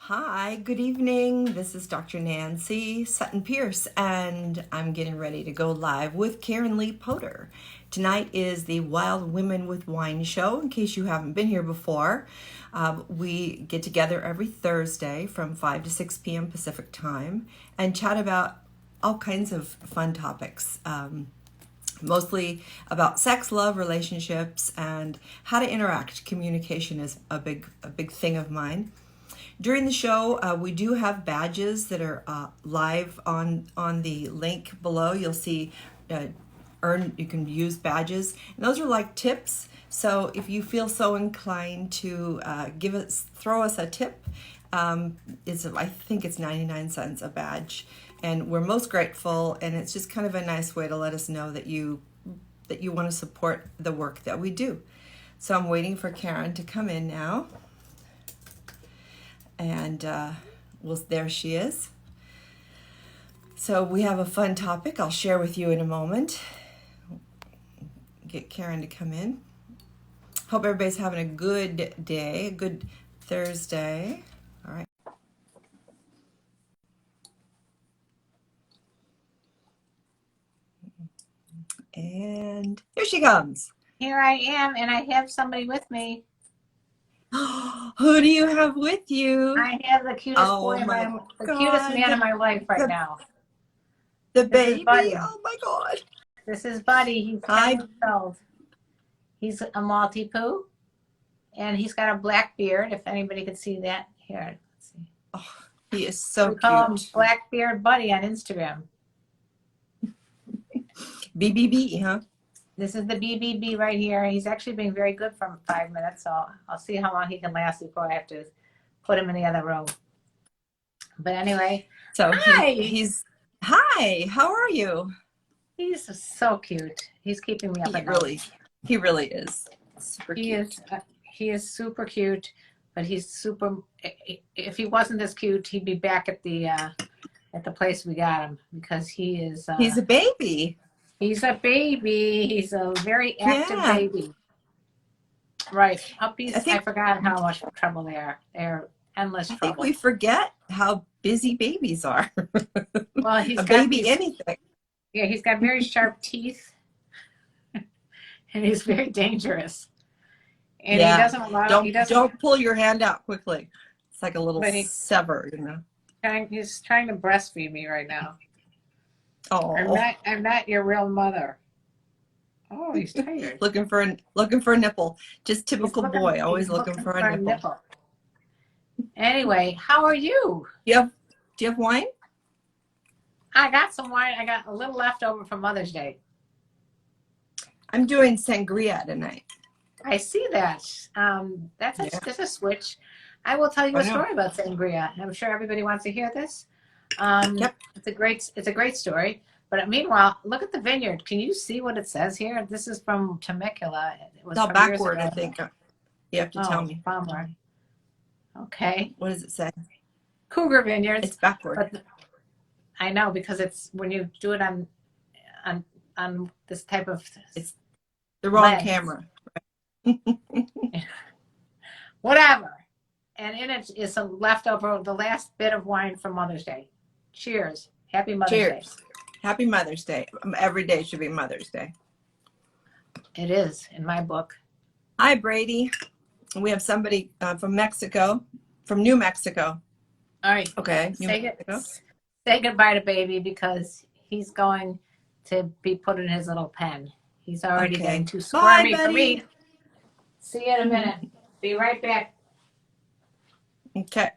Hi, good evening. This is Dr. Nancy Sutton Pierce, and I'm getting ready to go live with Karenlee Poter. Tonight is the Wild Women with Wine show. In case you haven't been here before, we get together every Thursday from 5 to 6 p.m. Pacific time and chat about all kinds of fun topics. Mostly about sex, love, relationships, and how to interact. Communication is a big thing of mine. During the show, we do have badges that are live on the link below. You'll see you can use badges. And those are like tips. So if you feel so inclined to throw us a tip, I think it's 99 cents a badge. And we're most grateful, and it's just kind of a nice way to let us know that you want to support the work that we do. So I'm waiting for Karen to come in now. And there she is. So we have a fun topic I'll share with you in a moment. Get Karen to come in. Hope everybody's having a good day, a good Thursday. All right. And here she comes. Here I am, and I have somebody with me. Who do you have with you? I have the cutest cutest man in my life right now. The baby. Oh my God. This is Buddy. He's 10 years old. He's a Maltipoo, and he's got a black beard. If anybody could see that, here. Let's see. Oh, he is so cute. Call him Blackbeard Buddy on Instagram. BBB, huh? This is the BBB right here. He's actually been very good for 5 minutes, so I'll see how long he can last before I have to put him in the other room. But anyway, so hi. Hi, how are you? He's so cute. He's keeping me up at night. He really is. Super cute. He is super cute, but he's super. If he wasn't this cute, he'd be back at the place we got him, because he is. He's a baby. He's a baby. He's a very active baby. Right. Puppies, I forgot how much trouble they are. They're endless trouble. I think we forget how busy babies are. Well, he's anything. Yeah, he's got very sharp teeth. And he's very dangerous. And he doesn't allow. Don't pull your hand out quickly. It's like a little sever, you know. He's trying to breastfeed me right now. Oh, I'm not your real mother. Oh, he's tired. looking for a nipple. Just typical boy, always looking for a nipple. Anyway, how are you? Do you have wine? I got some wine. I got a little left over from Mother's Day. I'm doing sangria tonight. I see that. That's a switch. I will tell you a story about sangria. I'm sure everybody wants to hear this. Yep. It's a great story. But meanwhile, look at the vineyard. Can you see what it says here? This is from Temecula. It was all backward, I think. You have to tell me. Bummer. Okay. What does it say? Cougar Vineyards. It's backward. I know, because it's when you do it on this type of. It's the wrong camera. Whatever. And in it is some leftover, the last bit of wine from Mother's Day. Cheers. Happy Mother's Day. Happy Mother's Day. Every day should be Mother's Day. It is, in my book. Hi, Brady. We have somebody from Mexico, from New Mexico. All right. Okay. Say goodbye to baby, because he's going to be put in his little pen. He's already getting too squirmy for me. See you in a minute. Be right back. Okay.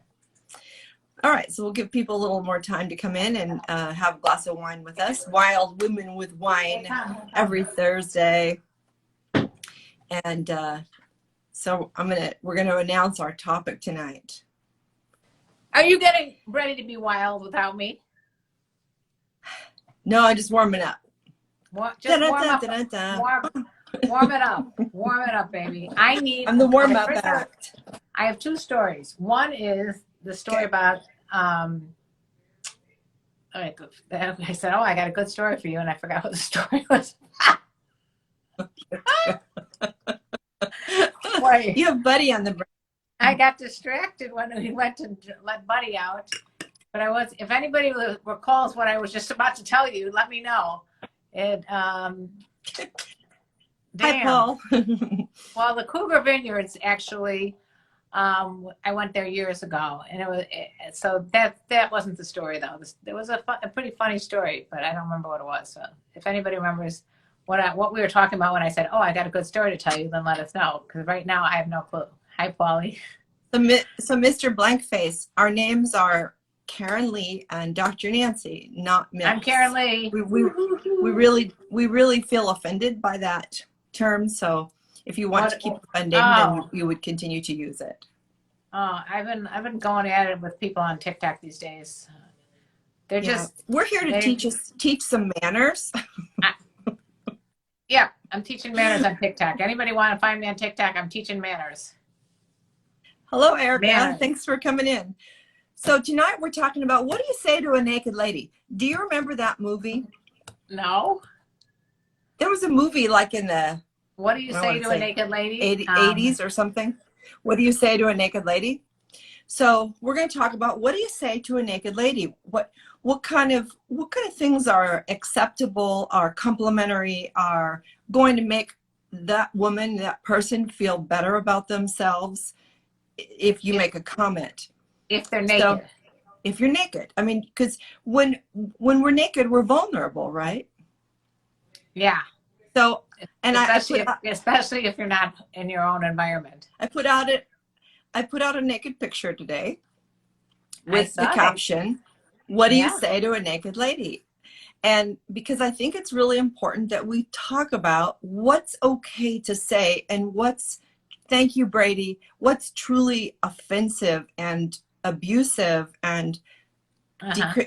All right. So we'll give people a little more time to come in and have a glass of wine with us. Wild Women with Wine every Thursday. And so we're gonna announce our topic tonight. Are you getting ready to be wild without me? No, I'm just warming up. Warm it up. Warm it up, baby. I'm the warm-up act. I have two stories. One is the story about I said, I got a good story for you, and I forgot what the story was. You have Buddy on the brain. I got distracted when we went to let Buddy out. But if anybody recalls what I was just about to tell you, let me know. Damn. Hi, Paul. Well, the Cougar Vineyards, actually, I went there years ago, and so that wasn't the story, though. There was a pretty funny story, but I don't remember what it was. So if anybody remembers what we were talking about when I said, "Oh, I got a good story to tell you," then let us know, because right now I have no clue. Hi, Paulie. So Mr. Blankface, our names are Karenlee and Dr. Nancy, not Mills. I'm Karenlee. We really feel offended by that term. So if you want to keep offending, then you would continue to use it. Oh, I've been going at it with people on TikTok these days. We're here to teach some manners. Yeah, I'm teaching manners on TikTok. Anybody want to find me on TikTok? I'm teaching manners. Hello, Erica. Thanks for coming in. So tonight we're talking about, what do you say to a naked lady? Do you remember that movie? No. There was a movie like in the... What do you say to a naked lady? 80s or something. What do you say to a naked lady? So we're going to talk about, what do you say to a naked lady? What kind of things are acceptable, are complimentary, are going to make that woman, that person feel better about themselves if you make a comment? If they're naked. So, if you're naked. I mean, because when we're naked, we're vulnerable, right? Yeah. So, and especially if you're not in your own environment. I put out a naked picture today with the caption, "What do you say to a naked lady?" And because I think it's really important that we talk about what's okay to say and thank you, Brady, what's truly offensive and abusive and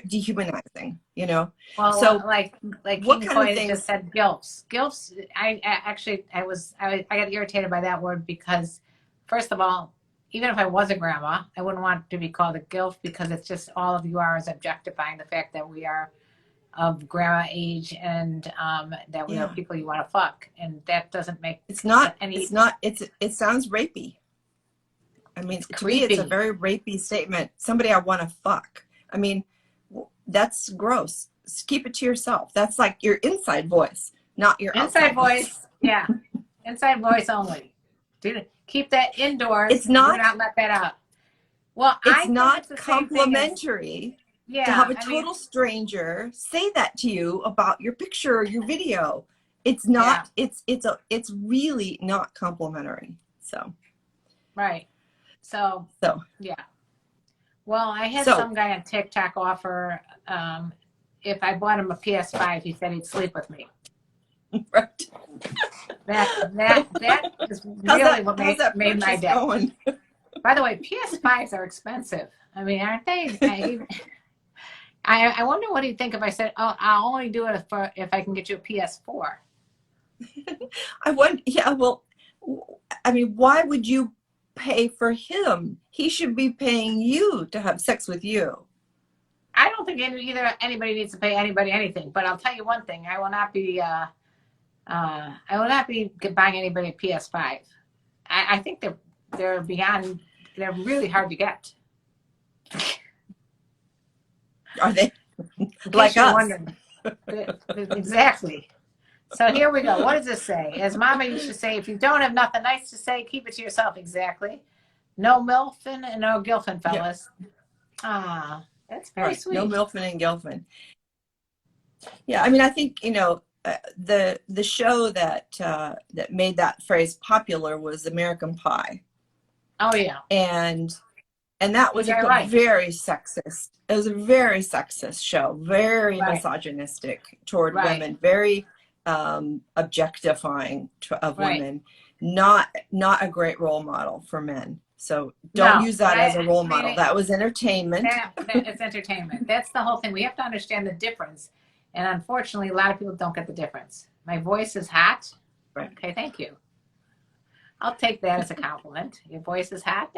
dehumanizing, you know? Well, so like what King kind of Coy things? Just said gilfs. Gilfs, I got irritated by that word because, first of all, even if I was a grandma, I wouldn't want to be called a gilf, because it's just, all of you are is objectifying the fact that we are of grandma age, and that we are people you want to fuck, and that doesn't make it sounds rapey. I mean, to me, it's a very rapey statement. Somebody I want to fuck. I mean, that's gross. Just keep it to yourself. That's like your inside voice, not your outside voice. Yeah, inside voice only. Keep that indoors. It's not. Do not let that out. Well, it's not complimentary to have a total stranger say that to you about your picture or your video. It's not. Yeah. It's really not complimentary. So. Right. So yeah. Well, I had some guy on TikTok offer, if I bought him a PS5, he said he'd sleep with me. Right. That is really what made my day. Going? By the way, PS5s are expensive. I mean, aren't they? I wonder what he'd think if I said, "Oh, I'll only do it if I can get you a PS4." I wonder. Yeah. Well, I mean, why would you pay for him? He should be paying you to have sex with you. I don't think anybody needs to pay anybody anything. But I'll tell you one thing: I will not be buying anybody a PS5. I think they're beyond. They're really hard to get. Are they? Like us? Exactly. So here we go. What does this say? As Mama used to say, if you don't have nothing nice to say, keep it to yourself. Exactly. No milfing and no gilfing, fellas. Yeah. That's very sweet. No milfing and gilfing. Yeah, I mean, I think, the show that made that phrase popular was American Pie. Oh yeah. And that was very sexist. It was a very sexist show, very misogynistic toward women, very objectifying of women, not a great role model for men. So don't use that as a role model. That was entertainment. It's entertainment. That's the whole thing. We have to understand the difference. And unfortunately, a lot of people don't get the difference. My voice is hot. Right. Okay, thank you. I'll take that as a compliment. Your voice is hot.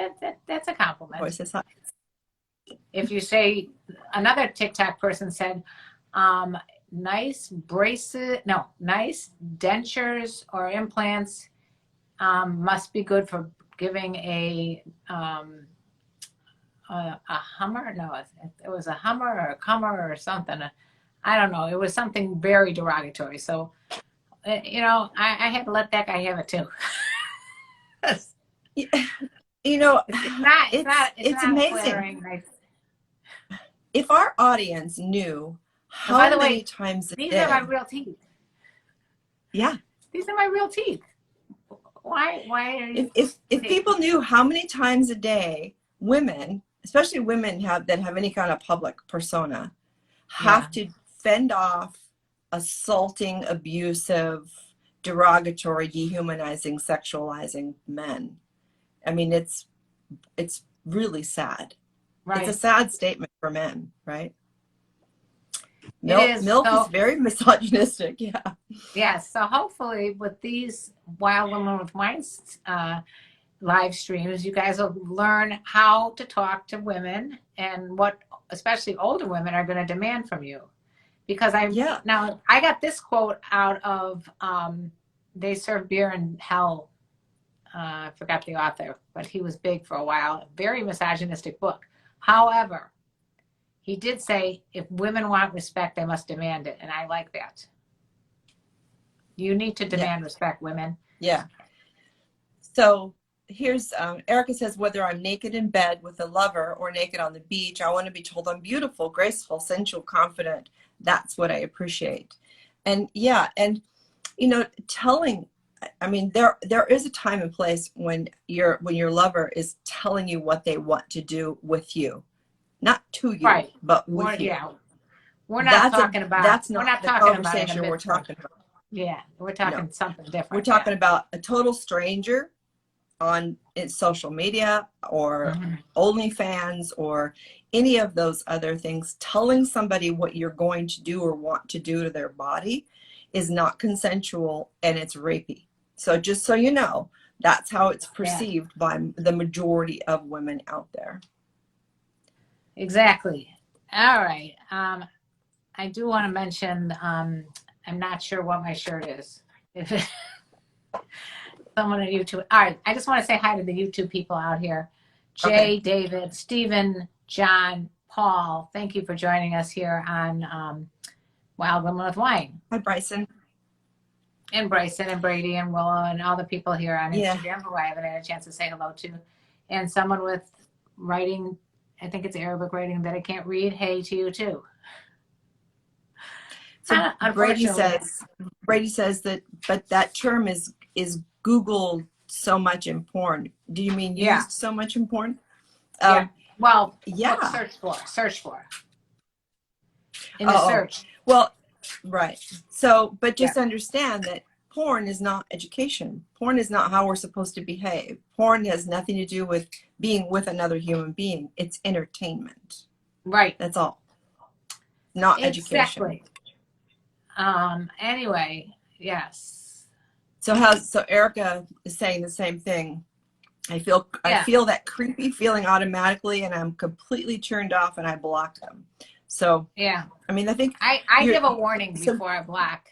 That's a compliment. Voice is hot. If you say, another TikTok person said, nice dentures or implants must be good for giving a Hummer. No, it was a Hummer or a Cummer or something. I don't know. It was something very derogatory. So, you know, I had to let that guy have it too. You know, it's amazing. Flattering. If our audience knew how by the many way, times a these day. are my real teeth. Yeah. These are my real teeth. Why are you? If people knew how many times a day women, especially women that have any kind of public persona, have to fend off assaulting, abusive, derogatory, dehumanizing, sexualizing men. I mean, it's really sad. Right. It's a sad statement for men, right? It is. Milk is very misogynistic. Yeah. Yes. So hopefully with these Wild Women with Wines live streams, you guys will learn how to talk to women and what especially older women are going to demand from you. Because now I got this quote out of They Serve Beer in Hell. I forgot the author, but he was big for a while. Very misogynistic book. However, he did say, if women want respect, they must demand it. And I like that. You need to demand respect, women. Yeah. So here's Erica says, whether I'm naked in bed with a lover or naked on the beach, I want to be told I'm beautiful, graceful, sensual, confident. That's what I appreciate. And and you know, I mean, there is a time and place when your lover is telling you what they want to do with you, not to you, right, but with you. Yeah, we're not talking about. That's not the conversation we're talking about. Yeah, we're talking something different. We're talking about a total stranger on social media or OnlyFans or any of those other things. Telling somebody what you're going to do or want to do to their body is not consensual, and it's rapey. So just so you know, that's how it's perceived by the majority of women out there. Exactly. All right. I do want to mention, I'm not sure what my shirt is. If someone on YouTube. All right. I just want to say hi to the YouTube people out here. Jay, David, Stephen, John, Paul. Thank you for joining us here on Wild Women with Wine. Hi, Bryson. And Bryson and Brady and Willow and all the people here on Instagram who I haven't had a chance to say hello to. And someone with writing, I think it's Arabic writing that I can't read. Hey to you too. So Brady says that, but that term is Googled so much in porn. Do you mean used so much in porn? Well, search for in the search. Well, right. So, but just understand that porn is not education. Porn is not how we're supposed to behave. Porn has nothing to do with being with another human being. It's entertainment. Right. That's all. Not education. Anyway, yes. So Erica is saying the same thing. I feel that creepy feeling automatically, and I'm completely turned off, and I block them. So I mean, I think I give a warning before I block.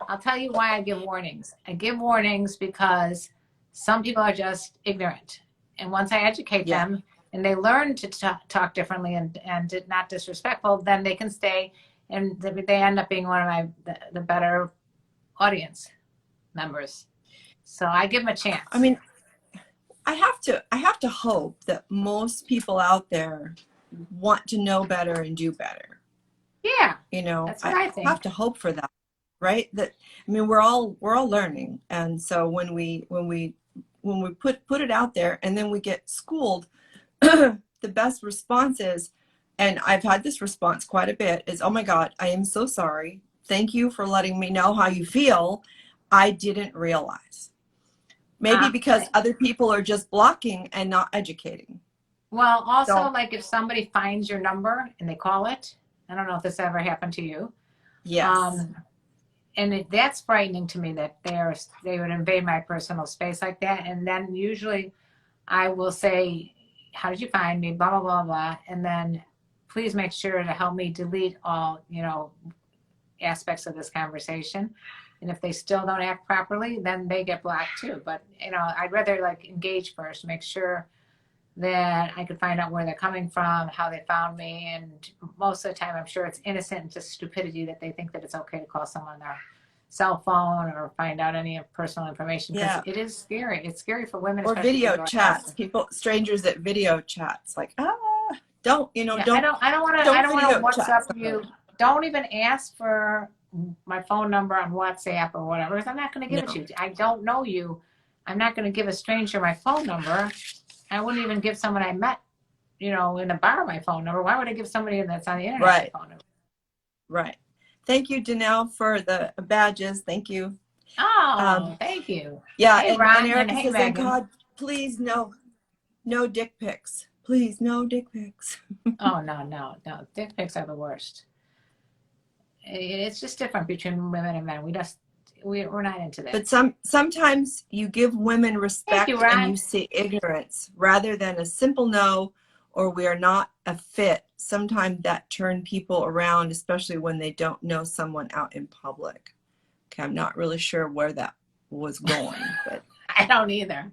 I'll tell you why I give warnings. I give warnings because some people are just ignorant, and once I educate them and they learn to talk differently and not disrespectful, then they can stay, and they end up being one of the better audience members. So I give them a chance. I mean, I have to hope that most people out there want to know better and do better. Yeah. You know, that's what I think. Have to hope for that, right? That, I mean, we're all learning, and so when we put it out there and then we get schooled, the best response is, and I've had this response quite a bit, is, oh my God, I am so sorry. Thank you for letting me know how you feel. I didn't realize. Maybe because other people are just blocking and not educating. Well, also, like if somebody finds your number and they call it, I don't know if this ever happened to you. Yes. And that's frightening to me that they would invade my personal space like that. And then usually I will say, how did you find me? Blah, blah, blah, blah. And then please make sure to help me delete all, aspects of this conversation. And if they still don't act properly, then they get blocked too. But, you know, I'd rather like engage first, make sure that I could find out where they're coming from, how they found me. And most of the time, I'm sure it's innocent and just stupidity that they think that it's okay to call someone their cell phone or find out any personal information, because it is scary. It's scary for women. Or video chats, strangers at video chats, like, don't, you know, I don't want to WhatsApp you. Don't even ask for my phone number on WhatsApp or whatever, because I'm not going to give it to you. I don't know you. I'm not going to give a stranger my phone number. I wouldn't even give someone I met, you know, in a bar my phone number. Why would I give somebody that's on the internet my phone number? Right. Thank you, Danelle, for the badges. Thank you. Oh, thank you. Yeah, hey, and Ron, Erica and says, hey, thank God, please, no dick pics. Please, no dick pics. Oh, no. Dick pics are the worst. It's just different between women and men. We're not into that. But sometimes you give women respect and you see ignorance rather than a simple no, or we are not a fit. Sometimes that turn people around, especially when they don't know someone out in public. Okay, I'm not really sure where that was going, but I don't either.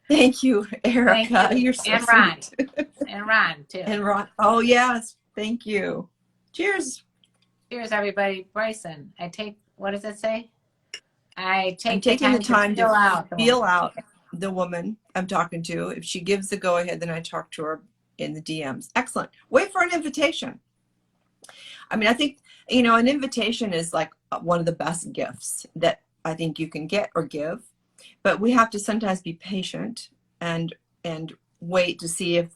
Thank you, Erica. Thank you. You're so and Ron. sweet. And Ron, too. And Ron. Oh, yes. Thank you. Cheers. Cheers, everybody. Bryson, what does it say? I'm taking the time to feel out the woman I'm talking to. If she gives the go ahead, then I talk to her in the DMs. Excellent. Wait for an invitation. I mean, I think, you know, an invitation is like one of the best gifts that I think you can get or give, but we have to sometimes be patient and wait to see if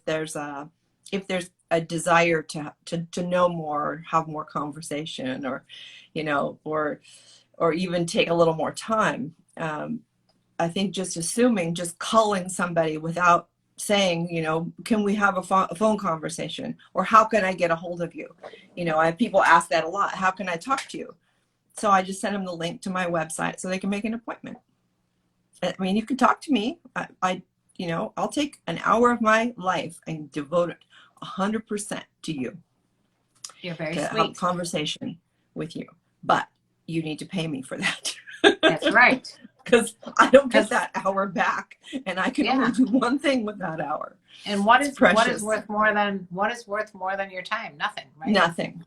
there's a desire to know more, have more conversation, or, you know, or even take a little more time. I think just calling somebody without saying, you know, can we have a phone conversation, or how can I get a hold of you? You know, I have people ask that a lot. How can I talk to you? So I just send them the link to my website so they can make an appointment. I mean, you can talk to me. You know, I'll take an hour of my life and devote it 100% to you. You're very sweet. Have a conversation with you, but you need to pay me for that. That's right. Because I don't get that hour back, and I can only do one thing with that hour. And what is worth more than your time? Nothing, right? Nothing.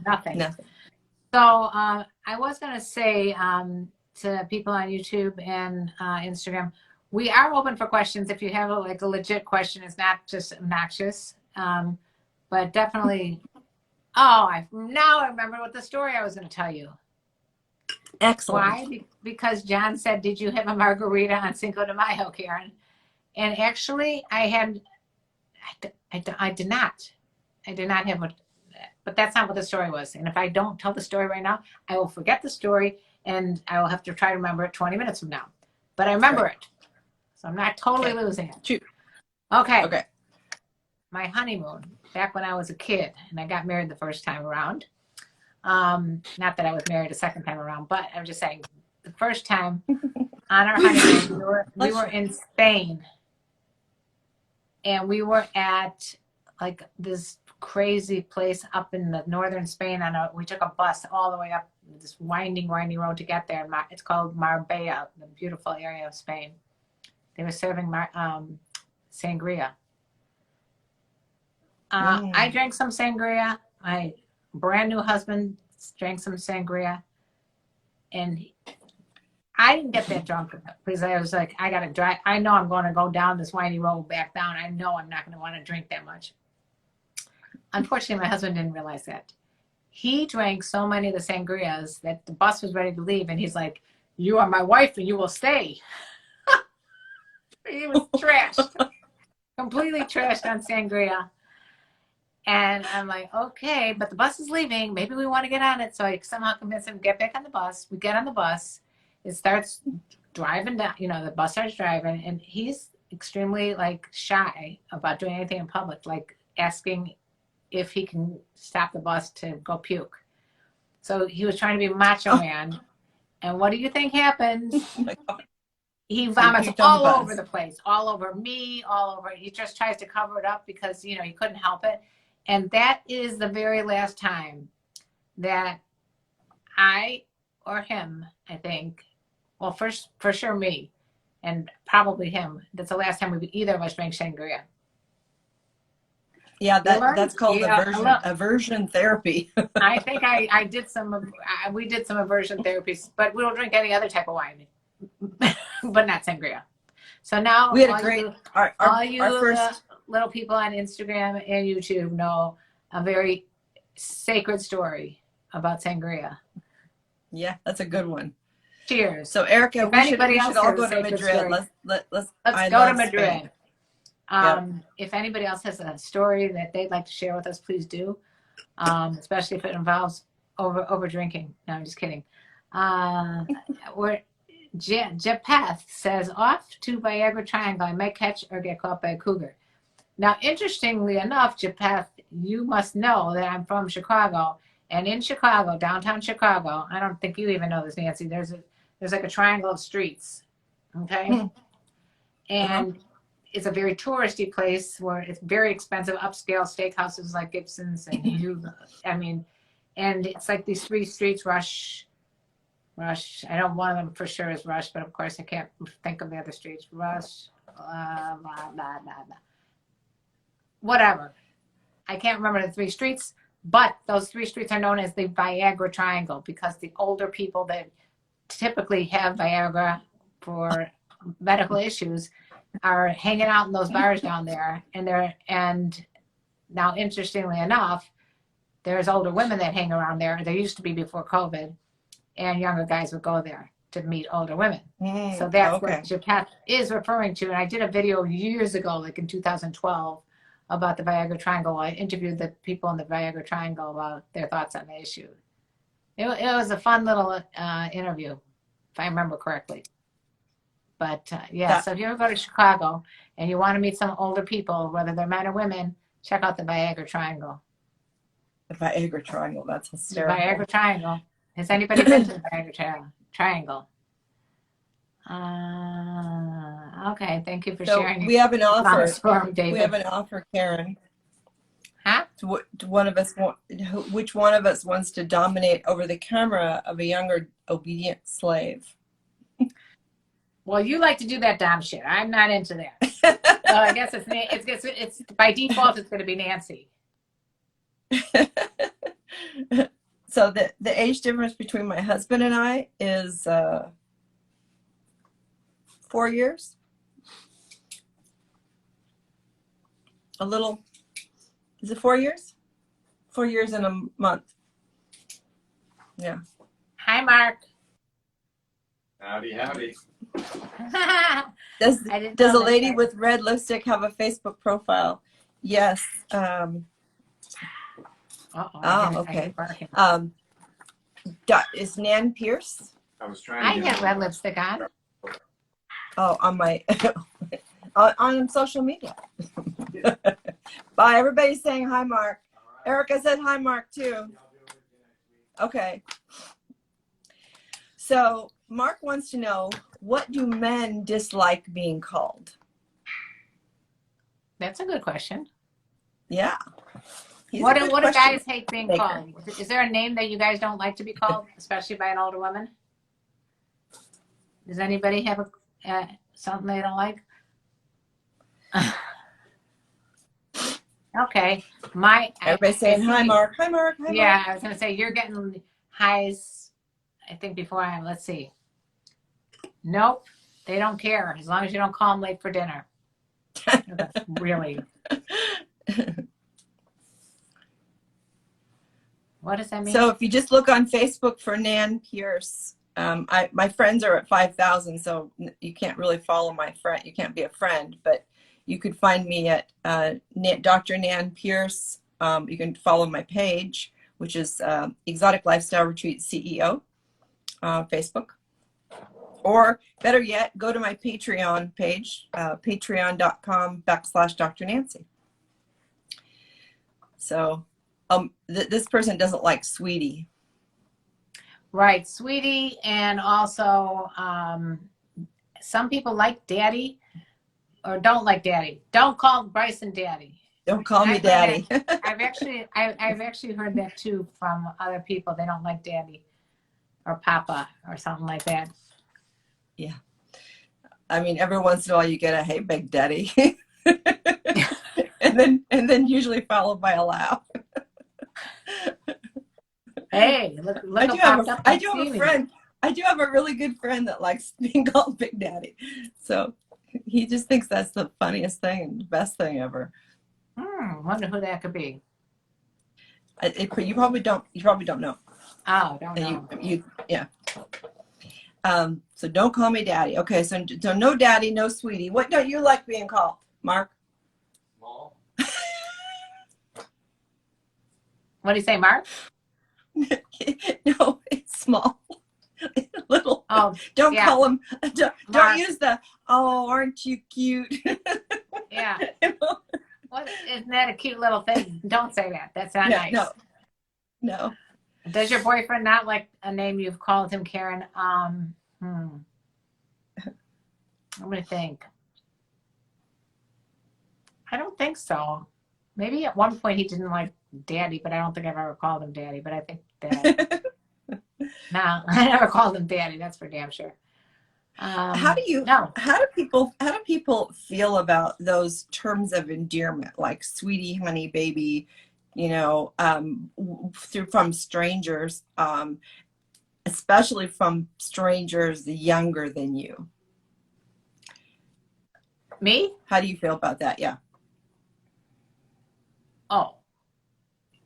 So I was going to say to people on YouTube and Instagram, we are open for questions. If you have a legit question, it's not just obnoxious, but definitely. Oh, now I remember what the story I was going to tell you. Excellent. Why? Because John said, "Did you have a margarita on Cinco de Mayo, Karen?" And actually, I did not. I did not have but that's not what the story was. And if I don't tell the story right now, I will forget the story, and I will have to try to remember it 20 minutes from now. But I remember it, so I'm not totally losing it. Shoot. Okay. My honeymoon, back when I was a kid, and I got married the first time around. Not that I was married a second time around, but I'm just saying the first time on our honeymoon, we were in Spain, and we were at like this crazy place up in the northern Spain. We took a bus all the way up this winding road to get there. It's called Marbella, the beautiful area of Spain. They were serving sangria. I drank some sangria. My brand new husband drank some sangria, and I didn't get that drunk because I was like, I gotta drive. I know I'm going to go down this windy road back down. I know I'm not going to want to drink that much. Unfortunately, my husband didn't realize that. He drank so many of the sangrias that the bus was ready to leave, and he's like, "You are my wife, and you will stay." He was trashed, completely trashed on sangria. And I'm like, okay, but the bus is leaving. Maybe we want to get on it. So I somehow convinced him to get back on the bus. We get on the bus. It starts driving down, you know, the bus starts driving, and he's extremely shy about doing anything in public, like asking if he can stop the bus to go puke. So he was trying to be macho man. And what do you think happens? He vomits all over the place, all over me, all over. He just tries to cover it up because, you know, he couldn't help it. And that is the very last time that I or him, I think. Well, for sure me, and probably him. That's the last time either of us drank sangria. Yeah, that's called aversion therapy. I think I did we did some aversion therapies, but we don't drink any other type of wine, but not sangria. So now we had a great, all you little people on Instagram and YouTube know a very sacred story about sangria. Yeah, that's a good one. Cheers. So Erica, we should all go to Madrid. Let's go to Madrid. If anybody else has a story that they'd like to share with us, please do. Especially if it involves over drinking. No, I'm just kidding. Japath says, off to Viagra Triangle. I might catch or get caught by a cougar. Now, interestingly enough, Japath, you must know that I'm from Chicago. And in Chicago, downtown Chicago, I don't think you even know this, Nancy, there's like a triangle of streets. Okay? And it's a very touristy place where it's very expensive, upscale steakhouses like Gibson's and and it's like these three streets, Rush. I know one of them for sure is Rush, but of course I can't think of the other streets. Rush, blah, blah, blah, blah. Whatever. I can't remember the three streets, but those three streets are known as the Viagra Triangle because the older people that typically have Viagra for medical issues are hanging out in those bars down there, and now interestingly enough, there's older women that hang around there. There used to be before COVID, and younger guys would go there to meet older women. So that's what Japan is referring to. And I did a video years ago, like in 2012, about the Viagra Triangle. I interviewed the people in the Viagra Triangle about their thoughts on the issue. It was a fun little interview, if I remember correctly. But so if you ever go to Chicago and you want to meet some older people, whether they're men or women, check out the Viagra Triangle. The Viagra Triangle, that's hysterical. The Viagra Triangle. Has anybody been to the Viagra Triangle? Okay, thank you for sharing. We have an offer. David. We have an offer, Karen. Huh? Which one of us wants to dominate over the camera of a younger, obedient slave? Well, you like to do that dumb shit. I'm not into that. I guess it's by default it's going to be Nancy. So the age difference between my husband and I is 4 years. A little. Is it 4 years? 4 years and a month. Yeah. Hi, Mark. Howdy. Does a lady with red lipstick have a Facebook profile? Yes. Okay. Is Nan Pierce? I have red lipstick on. Oh, on my on social media. Bye. Everybody's saying hi, Mark. Erica said hi, Mark, too. Okay. So Mark wants to know, what do men dislike being called? That's a good question. Yeah. What do guys hate being called? Is there a name that you guys don't like to be called, especially by an older woman? Does anybody have something they don't like? Okay. Everybody's saying hi, Mark. Hi, Mark. Hi, yeah, Mark. I was going to say, you're getting highs, I think, before I am. Let's see. Nope. They don't care as long as you don't call them late for dinner. That's really. What does that mean? So if you just look on Facebook for Nan Pierce, my friends are at 5,000, so you can't really follow my friend. You can't be a friend, but you could find me at Dr. Nan Pierce. You can follow my page, which is Exotic Lifestyle Retreat CEO, Facebook. Or better yet, go to my Patreon page, patreon.com/Dr. Nancy. So this person doesn't like Sweetie. Right, Sweetie, and also some people like Daddy or don't like Daddy. Don't call Bryson Daddy. Don't call me Daddy. I've actually heard that too from other people. They don't like Daddy. or Papa or something like that. Yeah. I mean, every once in a while you get a "Hey, Big Daddy," and then usually followed by a laugh. Hey, look I who do have popped up. I do have a friend. I do have a really good friend that likes being called Big Daddy. So he just thinks that's the funniest thing and the best thing ever. Wonder who that could be. But you probably don't. You probably don't know. Oh, don't know. Yeah. So don't call me Daddy. Okay. So no Daddy, no Sweetie. What don't you like being called, Mark? Small. What do you say, Mark? No, it's small. Little. Oh, don't yeah. call him. Don't use the "Oh, aren't you cute?" Yeah. You know? What, isn't that a cute little thing? Don't say that. That's not nice. No. Does your boyfriend not like a name you've called him, Karen? I'm gonna think. I don't think so. Maybe at one point he didn't like Daddy, but I don't think I've ever called him Daddy. But I think that no, I never called him Daddy. That's for damn sure. How do people feel about those terms of endearment, like sweetie, honey, baby, from strangers, especially from strangers younger than you? Me? How do you feel about that? Yeah. Oh,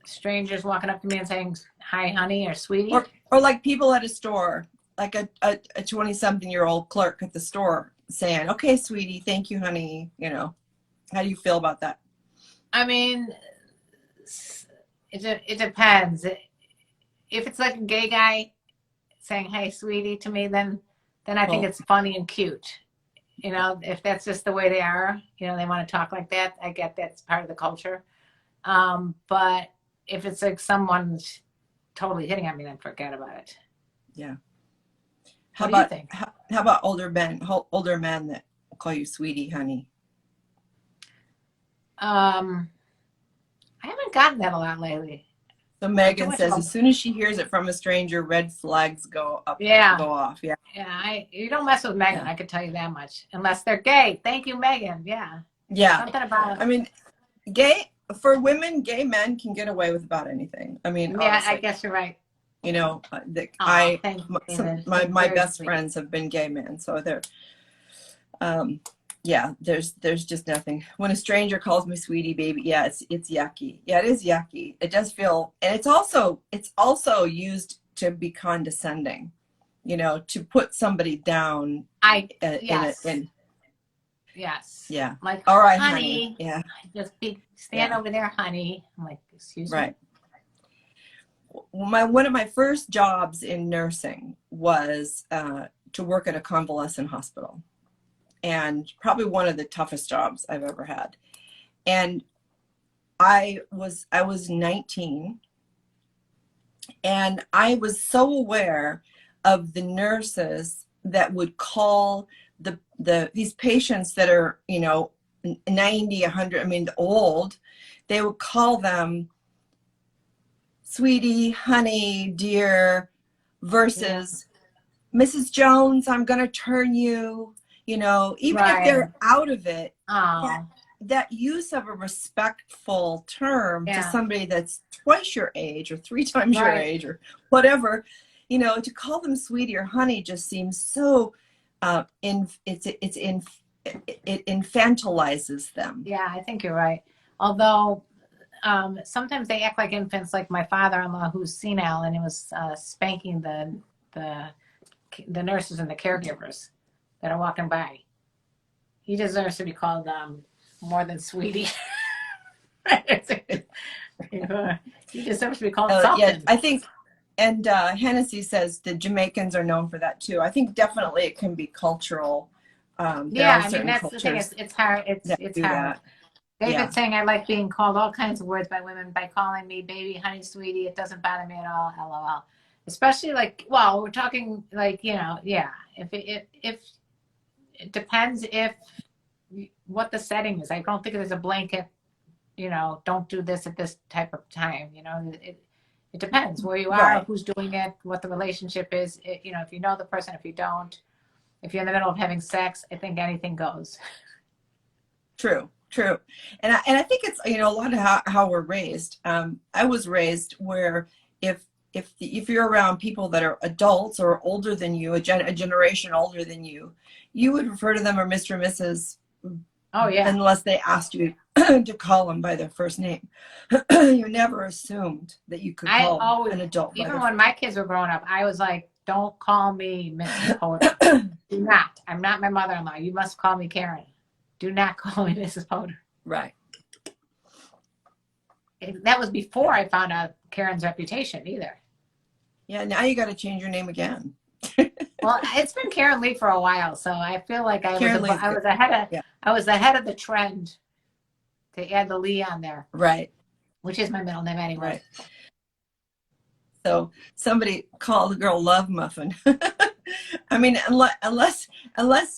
strangers walking up to me and saying, "Hi, honey," or "Sweetie," or like people at a store, like a 20-something-year-old clerk at the store saying, "Okay, sweetie, thank you, honey." How do you feel about that? I mean, it depends. If it's like a gay guy saying "Hey, sweetie" to me, then I think it's funny and cute. If that's just the way they are, they want to talk like that. I get that's part of the culture. But if it's like someone's totally hitting on me, then forget about it. Yeah. What do you think? How about older men that call you sweetie, honey? I haven't gotten that a lot lately. So Megan says as soon as she hears it from a stranger, red flags go up. Yeah. Go off. Yeah. Yeah. You don't mess with Megan. Yeah. I can tell you that much. Unless they're gay. Thank you, Megan. Yeah. Yeah. Something about. I mean, for women, gay men can get away with about anything. I mean, yeah, honestly, I guess you're right. My best friends have been gay men, so they're, there's just nothing. When a stranger calls me sweetie, baby, yeah, it's yucky. Yeah, it is yucky. It does feel, and it's also used to be condescending, to put somebody down. Yes. Yeah. Like, all right, honey. Yeah. Just stand over there, honey. I'm like, excuse me. Right. One of my first jobs in nursing was to work at a convalescent hospital, and probably one of the toughest jobs I've ever had. And I was 19, and I was so aware of the nurses that would call these patients that are 90, 100, I mean old, they would call them sweetie, honey, dear, versus Mrs. Jones, I'm going to turn you, even if they're out of it, that use of a respectful term to somebody that's twice your age or 3 times your age or whatever, to call them sweetie or honey just seems so, it infantilizes them. Yeah, I think you're right. Although, sometimes they act like infants, like my father-in-law who's senile, and he was spanking the nurses and the caregivers that are walking by. He deserves to be called more than sweetie. He deserves to be called something. Yeah, I think, and Hennessy says the Jamaicans are known for that too. I think definitely it can be cultural. I mean, that's the thing. It's hard. It's hard. David's saying I like being called all kinds of words by women by calling me baby, honey, sweetie. It doesn't bother me at all. LOL. Especially we're talking If it depends what the setting is. I don't think there's a blanket, don't do this at this type of time. It depends where you are, Right. who's doing it, what the relationship is. You know, if you know the person, if you don't, if you're in the middle of having sex, I think anything goes. True. And I think it's, a lot of how we're raised. I was raised where if you're around people that are adults or older than you, a generation older than you, you would refer to them as Mr. and Mrs. Oh, yeah. Unless they asked you to call them by their first name. You never assumed that you could call an adult by even when my kids were growing up, I was like, don't call me Mrs. Poter. Do not. I'm not my mother-in-law. You must call me Karen. Do not call me Mrs. Poter. Right. That was before I found out Karen's reputation either. Yeah, now you got to change your name again. Well, it's been Karenlee for a while, so I feel like I was ahead of the trend to add the Lee on there. Right. Which is my middle name anyway. Right. So somebody called the girl Love Muffin. I mean, unless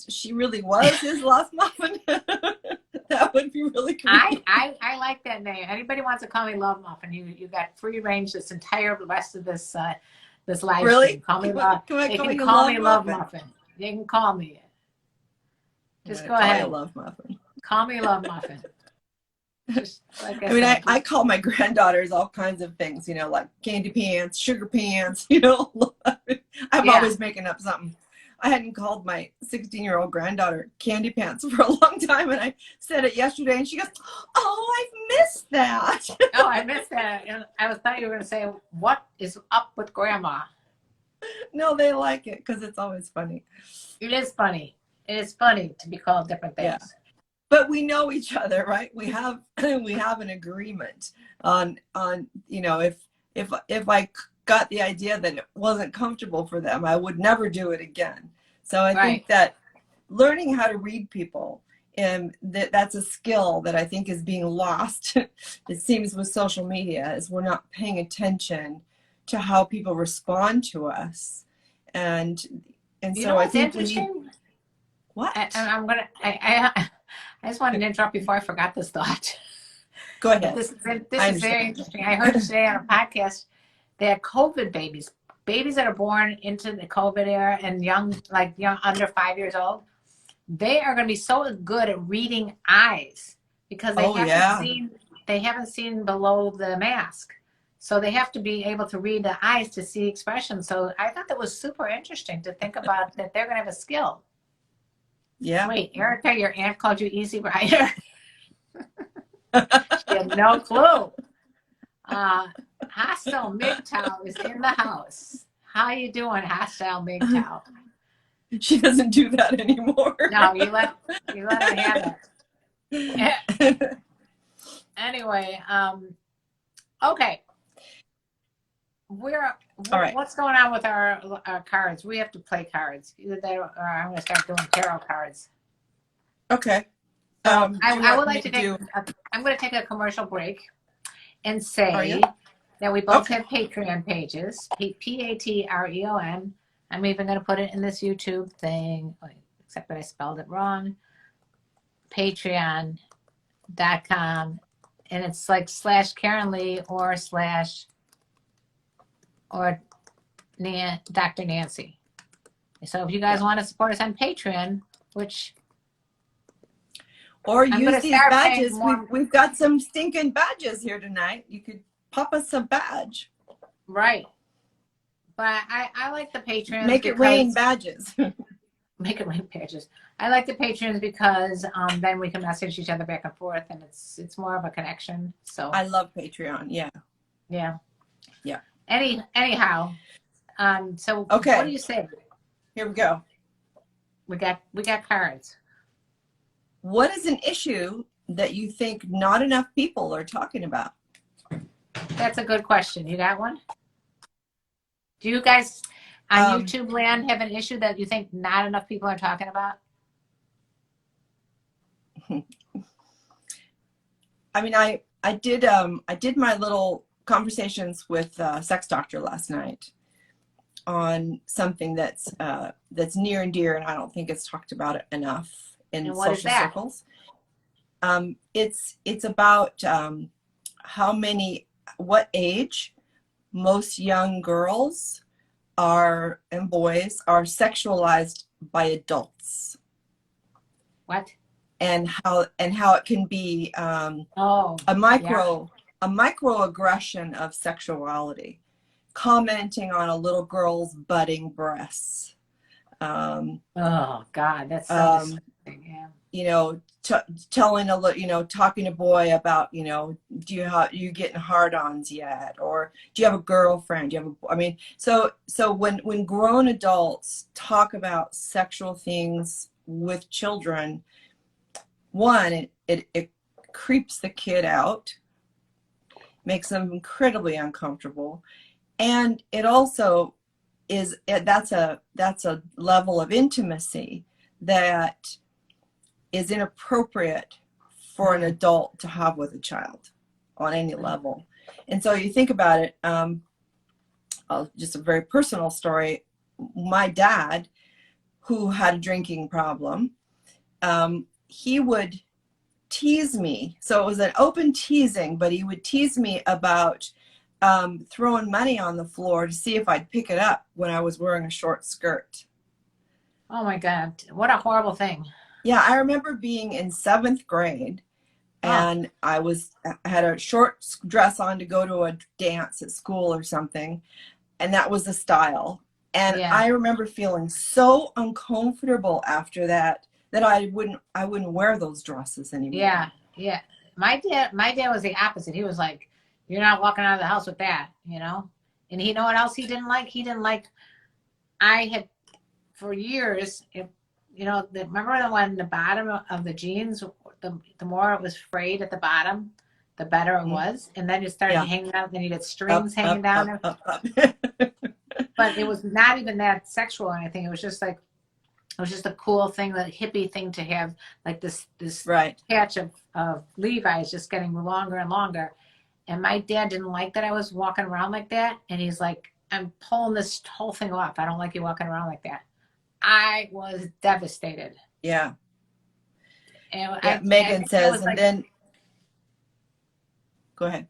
she really was his Love Muffin, that would be really creepy. I like that name. Anybody wants to call me Love Muffin, you got free range this entire rest of this live really? stream. Call me Love. You can call me Love Muffin. You can call me it. Just go ahead. Love Muffin. Call me Love Muffin. Just like I call my granddaughters all kinds of things, like candy pants, sugar pants, I'm always making up something. I hadn't called my 16-year-old granddaughter candy pants for a long time, and I said it yesterday, and she goes, "Oh, I've missed that." Oh, I missed that. And I thought you were going to say, "What is up with Grandma?" No, they like it because it's always funny. It is funny. It is funny to be called different things. Yeah. But we know each other, right? We have an agreement on if I got the idea that it wasn't comfortable for them, I would never do it again. So I think that learning how to read people, and that's a skill that I think is being lost. It seems with social media, is we're not paying attention to how people respond to us, and so I think we need. What? I just wanted to interrupt before I forgot this thought. Go ahead. This is very interesting. I heard today on a podcast that COVID babies that are born into the COVID era and young under 5 years old, they are going to be so good at reading eyes because they haven't seen below the mask. So they have to be able to read the eyes to see expression. So I thought that was super interesting to think about that they're going to have a skill. Yeah. Wait, Erica, your aunt called you Easy Rider? She had no clue. Hostile MGTOW is in the house. How you doing, Hostile MGTOW? She doesn't do that anymore. No, you let her have it. Anyway, okay. All right. What's going on with our cards? We have to play cards. Either that or I'm going to start doing tarot cards. Okay. I would like to I'm going to take a commercial break and say that we both have Patreon pages, Patreon. I'm even going to put it in this YouTube thing, except that I spelled it wrong. Patreon.com. And it's like /Karenlee or Dr. Nancy. So if you guys want to support us on Patreon, or use these badges. We've got some stinking badges here tonight. You could pop us a badge. Right. But I like the Patreons. Make it rain badges. Make it rain badges. I like the Patreons because then we can message each other back and forth, and it's more of a connection. So I love Patreon. Yeah. Yeah. Yeah. Anyhow, so okay. What do you say? Here we go. We got cards. What is an issue that you think not enough people are talking about? That's a good question. You got one? Do you guys on YouTube land have an issue that you think not enough people are talking about? I mean, I did my little conversations with sex doctor last night on something that's near and dear, and I don't think it's talked about enough in social circles. It's about what age most young girls and boys are sexualized by adults. What? And how it can be a microaggression of sexuality, commenting on a little girl's budding breasts. Oh God, that's so disgusting. Yeah. You know, telling talking to a boy about, do you getting hard-ons yet, or do you have a girlfriend? So when grown adults talk about sexual things with children, one, it creeps the kid out, makes them incredibly uncomfortable, and it also that's a level of intimacy that is inappropriate for an adult to have with a child on any level. And so you think about it, just a very personal story. My dad, who had a drinking problem, he would tease me. So it was an open teasing, but he would tease me about throwing money on the floor to see if I'd pick it up when I was wearing a short skirt. Oh my God, what a horrible thing. Yeah, I remember being in 7th grade, and I had a short dress on to go to a dance at school or something, and that was the style. And I remember feeling so uncomfortable after that I wouldn't wear those dresses anymore. Yeah. My dad was the opposite. He was like, "You're not walking out of the house with that," And you know what else he didn't like? He didn't like. I had for years, remember when the bottom of the jeans, the more it was frayed at the bottom, the better it was, and then it started hanging out. Then you get strings hanging down. Up. But it was not even that sexual or anything. It was just like. It was just a cool thing, the hippie thing to have, like this patch of Levi's just getting longer and longer. And my dad didn't like that I was walking around like that. And he's like, "I'm pulling this whole thing off. I don't like you walking around like that." I was devastated. Yeah. And Megan says, and then, go ahead.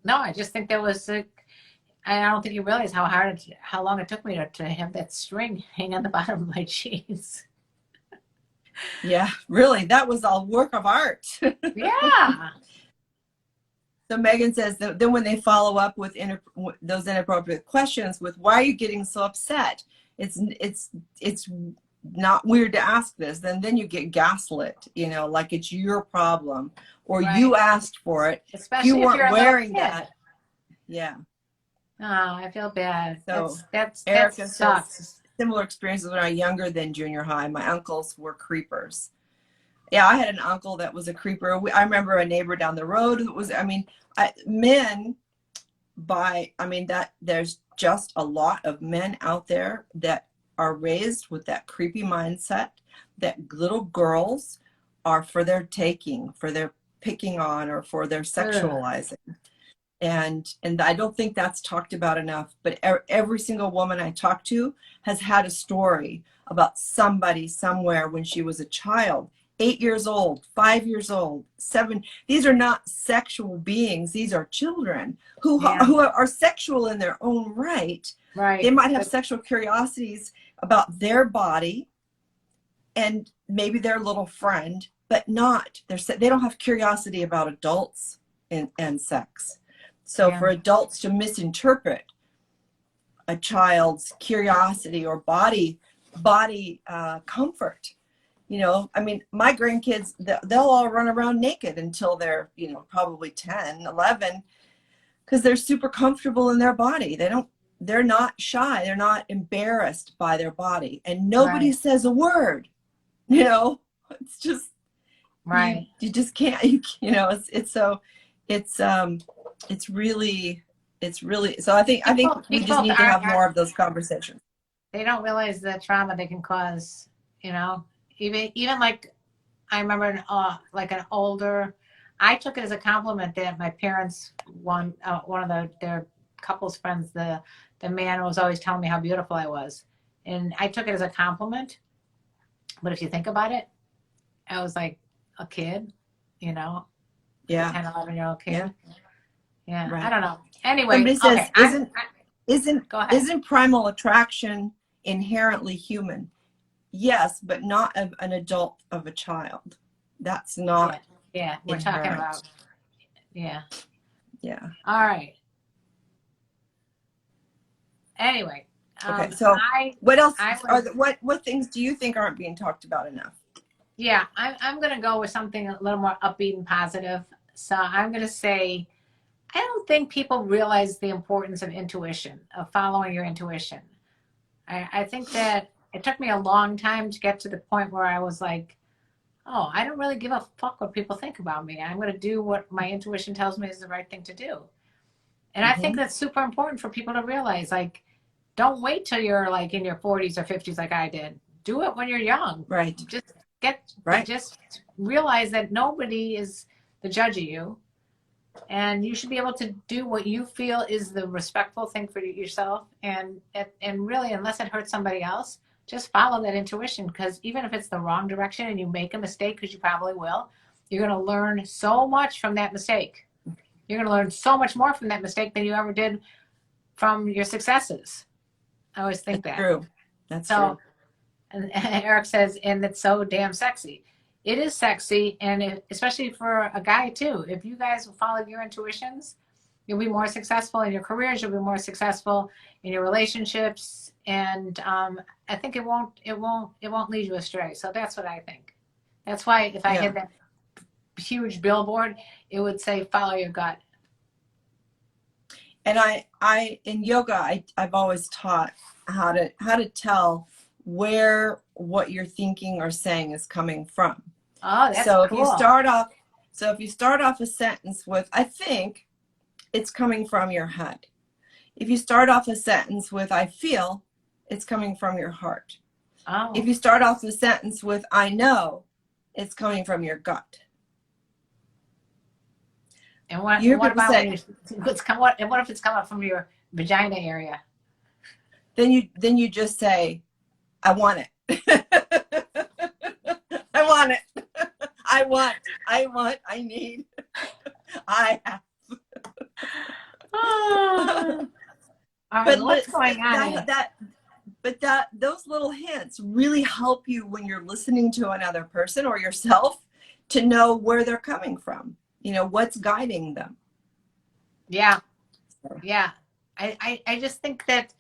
No, I just think there was I don't think you realize how long it took me to have that string hang on the bottom of my jeans. Yeah, really, that was a work of art. Yeah. So Megan says that then when they follow up with those inappropriate questions with, "Why are you getting so upset?" It's not weird to ask this. Then you get gaslit, like it's your problem, or you asked for it. Especially you weren't if you're wearing that. Yeah. Oh, I feel bad. So that Erica sucks. Says, similar experiences when I was younger than junior high. My uncles were creepers. Yeah, I had an uncle that was a creeper. I remember a neighbor down the road who was, there's just a lot of men out there that are raised with that creepy mindset that little girls are for their taking, for their picking on, or for their sexualizing. And I don't think that's talked about enough, but every single woman I talk to has had a story about somebody somewhere when she was a child, 8 years old, 5 years old, 7. These are not sexual beings. These are children who are sexual in their own right. Right. They might have sexual curiosities about their body and maybe their little friend, but they don't have curiosity about adults and sex. So for adults to misinterpret a child's curiosity or body comfort, my grandkids, they'll all run around naked until they're, probably 10, 11, because they're super comfortable in their body. They're not shy. They're not embarrassed by their body, and nobody says a word. It's just you just can't. It's really. So I think we just need to have more of those conversations. They don't realize the trauma they can cause. Even like I remember an older. I took it as a compliment that my parents, one of their couple's friends, the man was always telling me how beautiful I was, and I took it as a compliment. But if you think about it, I was like a kid, a 10, 11-year-old kid. Yeah. Right. I don't know. Anyway, Somebody says, okay, go ahead. isn't primal attraction inherently human? Yes, but not of an adult of a child. That's not Yeah, we're inherent. talking about, yeah. Yeah. All right. Anyway, Okay, so what else what things do you think aren't being talked about enough? Yeah, I'm going to go with something a little more upbeat and positive. So I'm going to say, I don't think people realize the importance of intuition, of following your intuition. I think that it took me a long time to get to the point where I was like, oh, I don't really give a fuck what people think about me. I'm going to do what my intuition tells me is the right thing to do. And I think that's super important for people to realize. Like, don't wait till you're like in your 40s or 50s like I did. Do it when you're young. Right. Just realize that nobody is the judge of you. And you should be able to do what you feel is the respectful thing for yourself. And really, unless it hurts somebody else, just follow that intuition. Because even if it's the wrong direction and you make a mistake, because you probably will, you're going to learn so much from that mistake. You're going to learn so much more from that mistake than you ever did from your successes. I always think That's that. True. That's true. And Eric says, and it's so damn sexy. It is sexy, and especially for a guy too. If you guys follow your intuitions, you'll be more successful in your careers. You'll be more successful in your relationships, and I think it won't lead you astray. So that's what I think. That's why if I had that huge billboard, it would say "Follow your gut." And I in yoga, I've always taught how to tell where what you're thinking or saying is coming from. Oh, that's so cool. If you start off a sentence with "I think," it's coming from your head. If you start off a sentence with "I feel," it's coming from your heart. Oh. If you start off a sentence with "I know," it's coming from your gut. And what about when what if it's coming from your vagina area? Then you just say, "I want it." I want it. I need. I have. All right, what's going on? Those little hints really help you when you're listening to another person or yourself to know where they're coming from. You know, what's guiding them. Yeah. Yeah. I just think that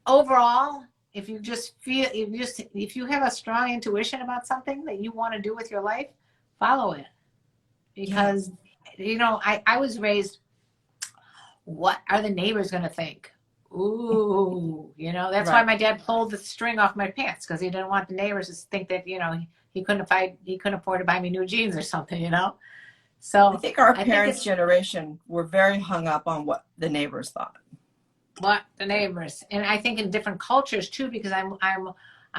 overall, if you have a strong intuition about something that you want to do with your life, follow it. Because, I was raised, what are the neighbors going to think? Ooh, that's why my dad pulled the string off my pants, because he didn't want the neighbors to think that, he couldn't afford to buy me new jeans or something, So I think our parents' generation were very hung up on what the neighbors thought. What the neighbors, and I think in different cultures too, because I'm